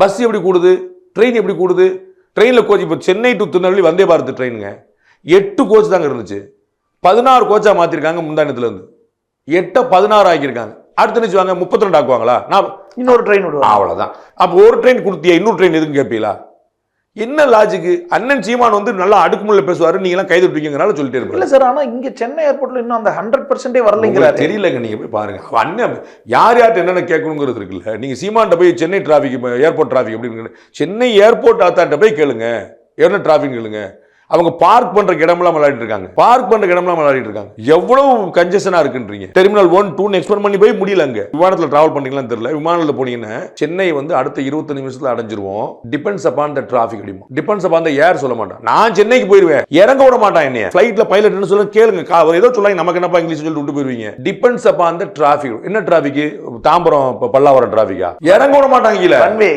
Bus எப்படி கூடுது, train எப்படி கூடுது? ட்ரெயினில் கோச் இப்போ சென்னை டு திருநெல்வேலி வந்தே பாரத் ட்ரெயினுங்க 8 கோச் தாங்க இருந்துச்சு, 16 கோச்சா மாற்றிருக்காங்க முந்தானத்துலேருந்து. 8 16 ஆக்கியிருக்காங்க. அடுத்து நினச்சுவாங்க 32 ஆக்குவாங்களா? நான் இன்னொரு ட்ரெயின் விடுவாங்க, அவ்வளோதான். அப்போ ஒரு ட்ரெயின் கொடுத்தியா, இன்னொரு ட்ரெயின் எதுன்னு கேட்பீங்களா? என்ன லாஜிக்கு? அண்ணன் சீமான் வந்து நல்லா அடுக்குமுள்ள பேசுவாரு, நீங்களாம் கைது விட்டுவீங்கனால சொல்லிட்டே இருப்பாரு. இல்ல சார், ஆனா இங்க சென்னை ஏர்போர்ட்ல இன்னும் அந்த 100% வரலைங்கிறாரு. தெரியலங்க, நீங்க போய் பாருங்க. அண்ணன் யார் யார்கிட்ட என்னென்ன கேட்கணுங்கிறது இருக்குல்ல. நீங்க சீமான்ட்ட போய் சென்னை டிராஃபிக், ஏர்போர்ட் டிராஃபிக் அப்படின்னு சென்னை ஏர்போர்ட் ஆத்தாட்ட போய் கேளுங்க, என்ன டிராஃபிக் கேளுங்க. அவங்க பார்க் பண்ற இடமெல்லாம் விளையாடிட்டு இருக்காங்க, பார்க் பண்ற இடமெல்லாம் விளையாடிட்டு இருக்காங்க. எவ்வளவு கன்ஜெஷனா இருக்குன்றீங்க. டெர்மினல் 1 2 எக்ஸ்பெண்ட் பண்ணி போய் முடியல. அங்க விமானத்தில் டிராவல் பண்ணீங்களான்னு தெரியல. விமானத்தில் போனீங்கன்னா சென்னை வந்து அடுத்த 25 நிமிஷத்துல அடைஞ்சிருவோம். டிபெண்ட்ஸ் அப்பான் த டிராஃபிக் அடிமா, டிபெண்ட்ஸ் அப்பான் த ஏர் சொல்ல மாட்டான். நான் சென்னைக்கு போயிருவேன், இறங்க விட மாட்டான் என்னைய. ஃபிளைட்ல பைலட் என்ன சொல்ல கேளுங்க, ஏதோ சொல்லாங்க, நமக்கு என்னப்பா இங்கிலீஷ் சொல்லி விட்டு போயிருவீங்க. Depends upon the traffic. என்ன டிராஃபிக்? தாம்பரம் பல்லாவரம் டிராஃபிக்கா? இறங்க விட மாட்டாங்க.